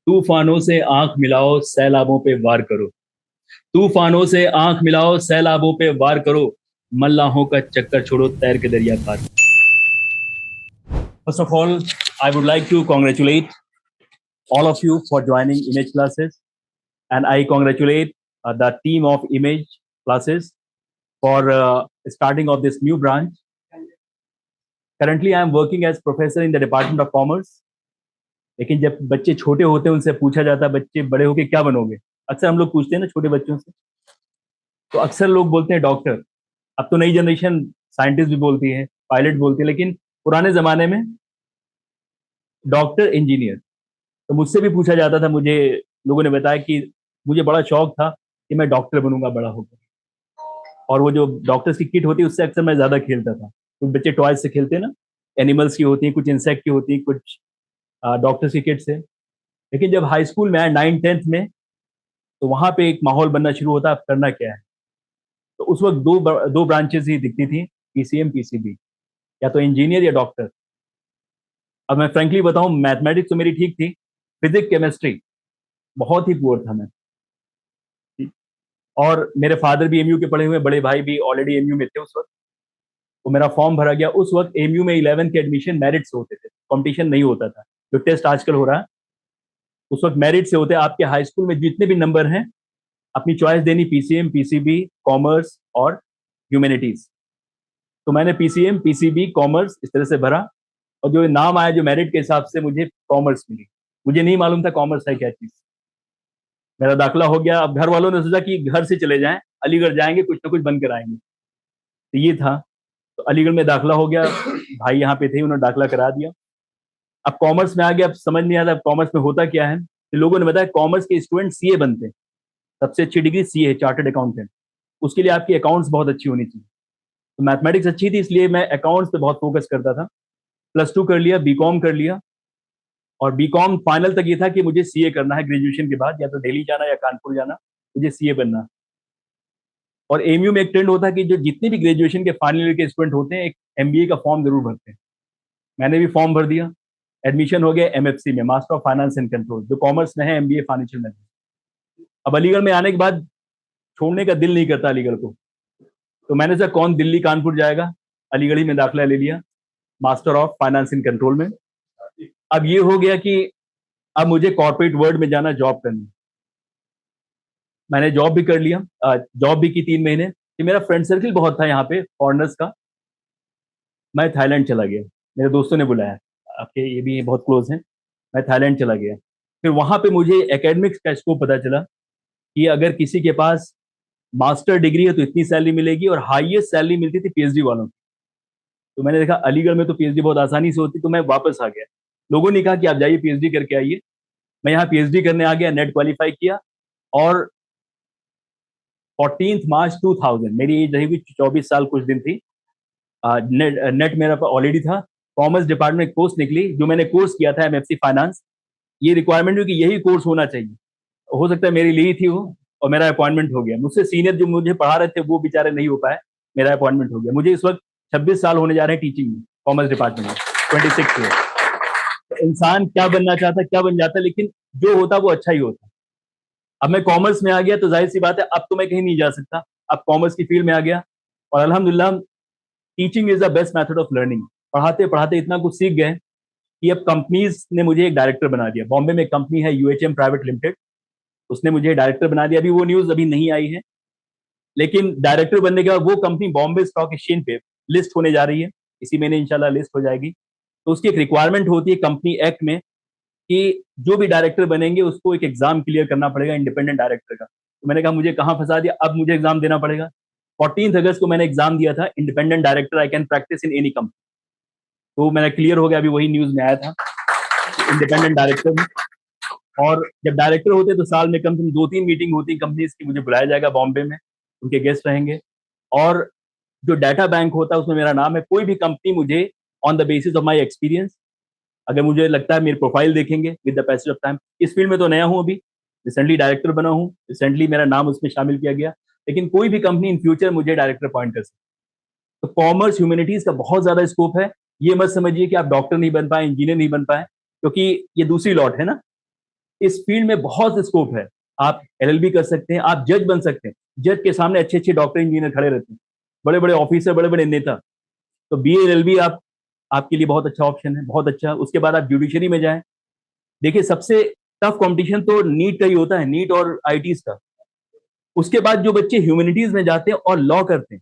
तूफानों से आंख मिलाओ सैलाबों पे वार करो। तूफानों से आंख मिलाओ सैलाबों पे वार करो। मल्लाहों का चक्कर छोड़ो तैर के दरिया पार करो। First of all, I would like to congratulate all of you for joining image classes, and I congratulate the team of image classes for starting of this new branch. Currently, I am working as professor in the Department of Commerce. लेकिन जब बच्चे छोटे होते हैं उनसे पूछा जाता है बच्चे बड़े होके क्या बनोगे, अक्सर हम लोग पूछते हैं ना छोटे बच्चों से, तो अक्सर लोग बोलते हैं डॉक्टर। अब तो नई जनरेशन साइंटिस्ट भी बोलती है, पायलट बोलती है, लेकिन पुराने जमाने में डॉक्टर, इंजीनियर। तो मुझसे भी पूछा जाता था, मुझे लोगों ने बताया कि मुझे बड़ा शौक था कि मैं डॉक्टर बनूंगा बड़ा होकर। और वो जो डॉक्टर्स की किट होती है उससे अक्सर मैं ज्यादा खेलता था। कुछ बच्चे टॉयज से खेलते हैं ना, एनिमल्स की होती है, कुछ इंसेक्ट की होती है, कुछ डॉक्टर्स की किट से। लेकिन जब हाई स्कूल में आया 9th 10th में, तो वहां पे एक माहौल बनना शुरू होता है, अब करना क्या है। तो उस वक्त दो ब्रांचेस ही दिखती थी, पीसीएम पीसीबी, या तो इंजीनियर या डॉक्टर। अब मैं फ्रेंकली बताऊं, मैथमेटिक्स तो मेरी ठीक थी, फिजिक्स केमिस्ट्री बहुत ही पुअर था मैं। और मेरे फादर भी एमयू के पढ़े हुए, बड़े भाई भी ऑलरेडी एमयू में थे उस वक्त। तो मेरा फॉर्म भरा गया। उस वक्त एमयू में 11th के एडमिशन मेरिट से होते थे, कंपटीशन नहीं होता था जो टेस्ट आजकल हो रहा है। उस वक्त मेरिट से होते, आपके हाई स्कूल में जितने भी नंबर हैं, अपनी चॉइस देनी, पीसीएम पीसीबी, कॉमर्स और ह्यूमैनिटीज। तो मैंने पीसीएम पीसीबी कॉमर्स इस तरह से भरा, और जो नाम आया जो मेरिट के हिसाब से, मुझे कॉमर्स मिली। मुझे नहीं मालूम था कॉमर्स है क्या चीज। मेरा दाखिला हो गया। अब घर वालों ने सोचा कि घर से चले जाएं, अलीगढ़ जाएंगे, कुछ ना कुछ बन कर आएंगे, तो ये था। तो अलीगढ़ में दाखिला हो गया, भाई यहाँ पे थे, उन्होंने दाखिला करा दिया। अब कॉमर्स में आ गया, अब समझ नहीं आता कॉमर्स में होता क्या है। तो लोगों ने बताया कॉमर्स के स्टूडेंट सीए बनते हैं, सबसे अच्छी डिग्री सीए है, चार्टर्ड अकाउंटेंट। उसके लिए आपकी अकाउंट्स बहुत अच्छी होनी चाहिए। तो मैथमेटिक्स अच्छी थी, इसलिए मैं अकाउंट्स पे बहुत फोकस करता था। +2 कर लिया, बीकॉम कर लिया। और बीकॉम फाइनल तक ये था कि मुझे सीए करना है ग्रेजुएशन के बाद, या तो दिल्ली जाना या कानपुर जाना, मुझे सीए बनना। और एमयू में एक ट्रेंड होता है कि जो जितने भी ग्रेजुएशन के फाइनल ईयर के स्टूडेंट होते हैं, एक एमबीए का फॉर्म जरूर भरते हैं। मैंने भी फॉर्म भर दिया, एडमिशन हो गया एमएफसी में, master of finance and control, जो कॉमर्स में है, एमबीए फाइनेंशियल मैनेजमेंट। अब अलीगढ़ में आने के बाद छोड़ने का दिल नहीं करता अलीगढ़ को। तो मैंने सोचा कौन दिल्ली कानपुर जाएगा, अलीगढ़ ही में दाखिला ले लिया, master of finance in control में। अब ये हो गया कि अब मुझे कॉर्पोरेट वर्ल्ड में जाना, जॉब करनी। मैंने जॉब भी कर लिया, जॉब भी की 3 महीने कि मेरा फ्रेंड सर्किल बहुत था यहाँ पे फॉरनर्स का। मैं थाईलैंड चला गया, मेरे दोस्तों ने बुलाया, आपके ये भी बहुत क्लोज हैं। मैं थाईलैंड चला गया। फिर वहां पे मुझे एकेडमिक्स का स्कोप पता चला कि अगर किसी के पास मास्टर डिग्री है तो इतनी सैलरी मिलेगी, और हाईएस्ट सैलरी मिलती थी पीएचडी वालों की। तो मैंने देखा अलीगढ़ में तो पीएचडी बहुत आसानी से होती, तो मैं वापस आ गया। लोगों ने कहा कि आप जाइए पीएचडी करके आइए। मैं यहाँ पीएचडी करने आ गया, नेट क्वालिफाई किया। और 14th March 2000, मेरी एज रही हुई 24 साल कुछ दिन थी। नेट मेरा ऑलरेडी था। कॉमर्स डिपार्टमेंट में कोर्स निकली, जो मैंने कोर्स किया था एमएफसी फाइनेंस। ये रिक्वायरमेंट हुई कि यही कोर्स होना चाहिए, हो सकता है मेरी ली थी वो, और मेरा अपॉइंटमेंट हो गया। मुझसे सीनियर जो मुझे पढ़ा रहे थे वो बेचारे नहीं हो पाए, मेरा अपॉइंटमेंट हो गया। मुझे इस वक्त 26 साल होने जा रहे हैं टीचिंग में, कॉमर्स डिपार्टमेंट में, 26 ईयर। तो इंसान क्या बनना चाहता, क्या बन जाता, लेकिन जो होता वो अच्छा ही होता। अब मैं कॉमर्स में आ गया, तो जाहिर सी बात है अब तो मैं कहीं नहीं जा सकता। अब कॉमर्स की फील्ड में आ गया, और अल्हम्दुलिल्लाह teaching is the best method of learning. पढ़ाते पढ़ाते इतना कुछ सीख गए कि अब कंपनीज ने मुझे एक डायरेक्टर बना दिया। बॉम्बे में एक कंपनी है यूएचएम प्राइवेट लिमिटेड, उसने मुझे डायरेक्टर बना दिया। अभी वो न्यूज अभी नहीं आई है, लेकिन डायरेक्टर बनने के बाद वो कंपनी बॉम्बे स्टॉक एक्सचेंज पे लिस्ट होने जा रही है। इसी महीने इंशाल्लाह लिस्ट हो जाएगी। तो उसकी एक रिक्वायरमेंट होती है कंपनी एक्ट में कि जो भी डायरेक्टर बनेंगे उसको एक एग्जाम क्लियर करना पड़ेगा इंडिपेंडेंट डायरेक्टर का। तो मैंने कहा मुझे कहाँ फंसा दिया, अब मुझे एग्जाम देना पड़ेगा। 14th अगस्त को मैंने एग्जाम दिया था, independent director I can practice in any company. तो मैंने क्लियर हो गया, अभी वही न्यूज में आया था, इंडिपेंडेंट डायरेक्टर में। और जब डायरेक्टर होते तो साल में कम से कम 2-3 मीटिंग होती कंपनीज की, मुझे बुलाया जाएगा बॉम्बे में, उनके गेस्ट रहेंगे। और जो डाटा बैंक होता है उसमें मेरा नाम है। कोई भी कंपनी मुझे on the basis of my experience, अगर मुझे लगता है मेरे प्रोफाइल देखेंगे with the passage of time, इस फील्ड में तो नया हूं, अभी रिसेंटली डायरेक्टर बना हूं, रिसेंटली मेरा नाम उसमें शामिल किया गया, लेकिन कोई भी कंपनी इन फ्यूचर मुझे डायरेक्टर अपॉइंट कर सकती है। तो कॉमर्स ह्यूमैनिटीज का बहुत ज्यादा स्कोप है। ये मत समझिए कि आप डॉक्टर नहीं बन पाए, इंजीनियर नहीं बन पाए, क्योंकि ये दूसरी लॉट है ना। इस फील्ड में बहुत स्कोप है। आप एलएलबी कर सकते हैं, आप जज बन सकते हैं। जज के सामने अच्छे अच्छे डॉक्टर इंजीनियर खड़े रहते हैं, बड़े बड़े ऑफिसर, बड़े बड़े नेता। तो बीए एलएलबी आप आपके लिए बहुत अच्छा ऑप्शन है, बहुत अच्छा। उसके बाद आप जुडिशरी में जाएं। देखिए, सबसे टफ कंपटीशन तो नीट का ही होता है, नीट और आईटीज का। उसके बाद जो बच्चे ह्यूमैनिटीज में जाते हैं और लॉ करते हैं,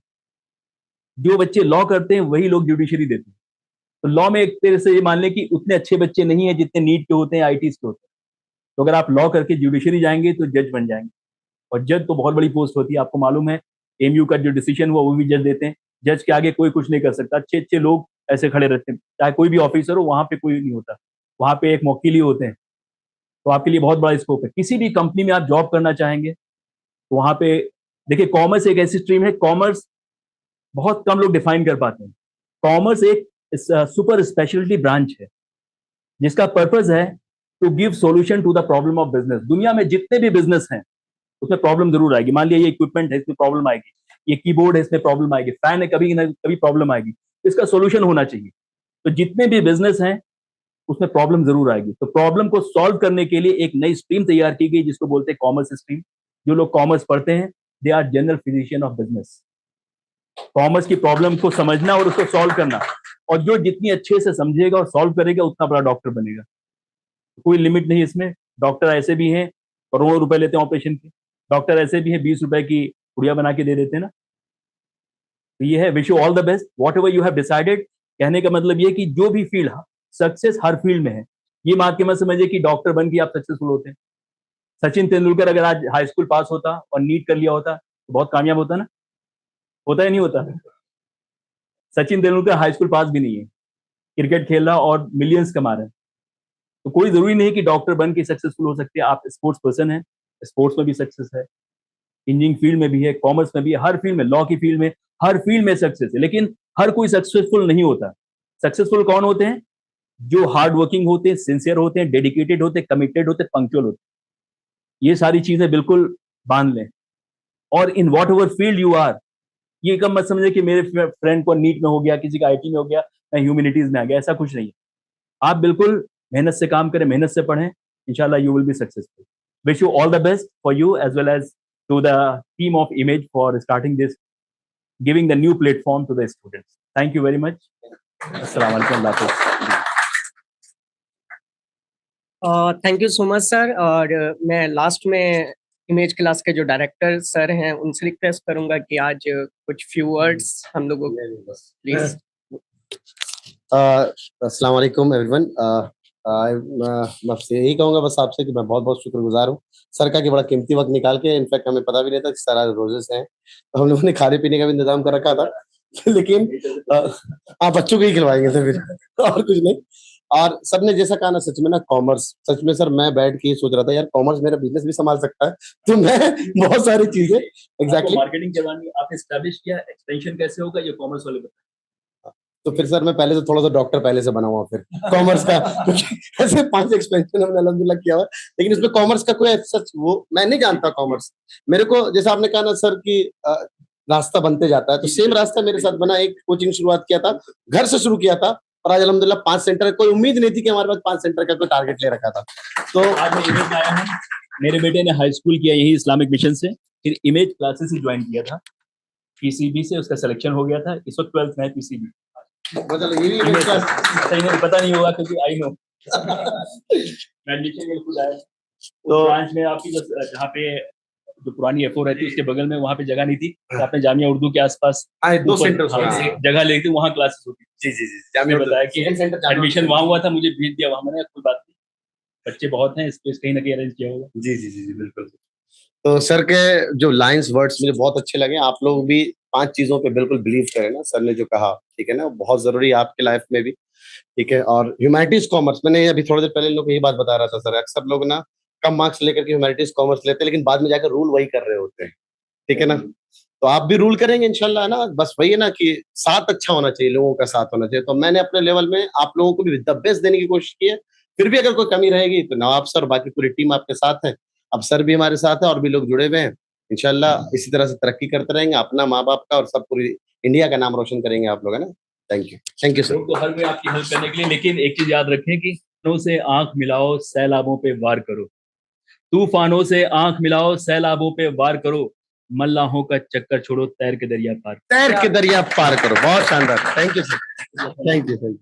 जो बच्चे लॉ करते हैं वही लोग जुडिशरी देते हैं। तो लॉ में एक तरह से ये मान लें कि उतने अच्छे बच्चे नहीं है जितने नीट के होते हैं, आईटीज के होते हैं। तो अगर आप लॉ करके जुडिशरी जाएंगे तो जज बन जाएंगे। और जज तो बहुत बड़ी पोस्ट होती है, आपको मालूम है। एमयू का जो डिसीजन हुआ वो भी जज देते हैं। जज के आगे कोई कुछ नहीं कर सकता। अच्छे अच्छे लोग ऐसे खड़े रहते हैं, चाहे कोई भी ऑफिसर हो, वहां पे कोई नहीं होता। वहां पे एक वकील ही होते हैं। तो आपके लिए बहुत बड़ा स्कोप है। किसी भी कंपनी में आप जॉब करना चाहेंगे तो वहां पे देखिए, कॉमर्स एक ऐसी स्ट्रीम है, कॉमर्स बहुत कम लोग डिफाइन कर पाते हैं। कॉमर्स एक सुपर स्पेशलिटी ब्रांच है जिसका पर्पज है to give solution to the problem of business. दुनिया में जितने भी बिजनेस हैं उसमें प्रॉब्लम जरूर आएगी। मान लिया ये इक्विपमेंट है, इसमें प्रॉब्लम आएगी। ये कीबोर्ड है, इसमें प्रॉब्लम आएगी। फैन है, कभी ना कभी प्रॉब्लम आएगी। इसका सोल्यूशन होना चाहिए। तो जितने भी बिजनेस हैं उसमें प्रॉब्लम जरूर आएगी। तो प्रॉब्लम को सॉल्व करने के लिए एक नई स्ट्रीम तैयार की गई जिसको बोलते हैं कॉमर्स स्ट्रीम। जो लोग कॉमर्स पढ़ते हैं they are general physician of business. Commerce की प्रॉब्लम को समझना और उसको सॉल्व करना, और जो जितनी अच्छे से समझेगा और सॉल्व करेगा उतना बड़ा डॉक्टर बनेगा। कोई लिमिट नहीं इसमें। डॉक्टर ऐसे भी हैं करोड़ों रुपए लेते हैं ऑपरेशन के। डॉक्टर ऐसे भी हैं 20 रुपए की गुड़िया बना के दे देते हैं ना। तो ये है, wish you all the best what ever you have decided. कहने का मतलब ये कि जो भी फील्ड, सक्सेस हर फील्ड में है। ये बात के मत समझिए कि डॉक्टर बन के आप सक्सेसफुल होते हैं। सचिन तेंदुलकर अगर आज हाई स्कूल पास होता और नीट कर लिया होता तो बहुत कामयाब होता ना। होता है नहीं होता? सचिन तेंदुलकर हाई स्कूल पास भी नहीं है, क्रिकेट खेल रहा और मिलियंस कमा रहे हैं। तो कोई जरूरी नहीं कि डॉक्टर बन के सक्सेसफुल हो सकते हैं। आप स्पोर्ट्स पर्सन है, स्पोर्ट्स में भी सक्सेस है, इंजीनियरिंग फील्ड में भी है, कॉमर्स में भी है, हर फील्ड में, लॉ की फील्ड में, हर फील्ड में सक्सेस है। लेकिन हर कोई सक्सेसफुल नहीं होता। सक्सेसफुल कौन होते हैं? जो हार्ड वर्किंग होते हैं, सिंसियर होते हैं, डेडिकेटेड होते हैं, कमिटेड होते हैं, पंक्चुअल होते हैं। ये सारी चीजें बिल्कुल बांध लें। और in whatever field you are, ये कम मत समझे कि मेरे फ्रेंड को नीट में हो गया, किसी का आईटी में हो गया, मैं ह्यूमैनिटीज में आ गया। ऐसा कुछ नहीं है। आप बिल्कुल मेहनत से काम करें, मेहनत से पढ़ें, इंशाल्लाह you will be successful. Wish you all the best for you as well as to the team of Image for starting this, giving the new platform to the students. Thank you very much. अस्सलाम वालेकुम, अल्लाह हाफ़िज़। Thank you so much sir. और मैं last में image class के जो director sir हैं उनसे रिक्वेस्ट करूंगा कि आज कुछ फ्यू वर्ड्स हम लोगों को प्लीज। अस्सलाम वालेकुम एवरीवन। मैं आपसे यही कहूँगा बस आपसे कि मैं बहुत बहुत शुक्रगुजार हूँ सर का, कि बड़ा कीमती वक्त निकाल के, इनफैक्ट हमें पता भी नहीं था कि सर आज रोजेस हैं, तो हम लोगों ने खाने पीने का भी इंतजाम कर रखा था लेकिन आप बच्चों को ही खिलवाएंगे सर फिर और कुछ नहीं। और सर ने जैसा कहा ना, सच में ना कॉमर्स, सच में सर मैं बैठ के सोच रहा था यार कॉमर्स मेरा बिजनेस भी संभाल सकता है। तो मैं बहुत सारी चीजें एग्जैक्टली मार्केटिंग करवानी है, आपने एस्टैब्लिश किया, एक्सपेंशन कैसे होगा ये कॉमर्स वाले बताएं। तो फिर सर मैं पहले से थोड़ा सा डॉक्टर पहले से बना हुआ फिर कॉमर्स का ऐसे 5 एक्सपेंशन हमने अल्हम्दुलिल्लाह किया हुआ, लेकिन इसमें कॉमर्स का कोई सच वो मैं नहीं जानता। कॉमर्स मेरे को, जैसा आपने कहा ना सर कि रास्ता बनते जाता है, तो सेम रास्ता मेरे साथ बना। एक कोचिंग शुरुआत किया था, घर से शुरू किया था, और आज अल्हम्दुलिल्लाह 5 सेंटर। कोई उम्मीद नहीं थी कि हमारे पास 5 सेंटर का कोई टारगेट ले रखा था। तो आज मैं इमेज आया हूँ। मेरे बेटे ने हाई स्कूल किया यही इस्लामिक मिशन से, फिर इमेज क्लासेस ही ज्वाइन किया था, पीसीबी से उसका सिलेक्शन हो गया था। इस वक्त 12th में है पीसीबी। मतलब ये भी पता नहीं होगा क्योंकि आई नो मैं नीचे में खुद आया। तो ब्रांच में आपकी जहाँ पे जो पुरानी एफओ रहती है उसके बगल में, वहाँ पे जगह नहीं थी, तो आपने जामिया उर्दू के आसपास 2 सेंटर जगह लेके वहाँ क्लासेस होती। जी जी जी, जामिया बताया कि एडमिशन वहाँ हुआ था, मुझे भेज दिया वहाँ। मैंने कोई बात नहीं, बच्चे बहुत हैं, स्पेस कहीं ना कहीं अरेंज किया होगा। जी जी जी जी बिल्कुल। तो सर के जो लाइंस वर्ड्स मुझे बहुत अच्छे लगे। आप लोग भी 5 चीजों पे बिल्कुल बिलीव करें ना, सर ने जो कहा, ठीक है ना, बहुत जरूरी है आपके लाइफ में भी, ठीक है। और ह्यूमैनिटीज कॉमर्स, मैंने अभी थोड़ी देर पहले इन लोग को यही बात बता रहा था सर, अक्सर लोग ना कम मार्क्स लेकर के ह्यूमैनिटीज कॉमर्स लेते हैं, लेकिन बाद में जाकर रूल वही कर रहे होते हैं, ठीक है ना। तो आप भी रूल करेंगे इंशाल्लाह ना। बस वही है ना कि साथ अच्छा होना चाहिए, लोगों का साथ होना चाहिए। तो मैंने अपने लेवल में आप लोगों को भी द बेस्ट देने की कोशिश की है। फिर भी अगर कोई कमी रहेगी तो नवाब सर, बाकी पूरी टीम आपके साथ है। अब सर भी हमारे साथ है और भी लोग जुड़े हुए हैं। इंशाल्लाह इसी तरह से तरक्की करते रहेंगे, अपना, माँ बाप का और सब पूरी इंडिया का नाम रोशन करेंगे आप लोग, है ना। Thank you sir. लोग तो हर कोई आपकी हेल्प करने के लिए, लेकिन एक चीज याद रखें कि से आंख मिलाओ, सैलाबों पे वार करो। तूफानों से आंख मिलाओ, सैलाबों पे वार करो, मल्लाहों का चक्कर छोड़ो, तैर के दरिया पार। तैर के दरिया पार करो। बहुत शानदार, thank you sir, thank you.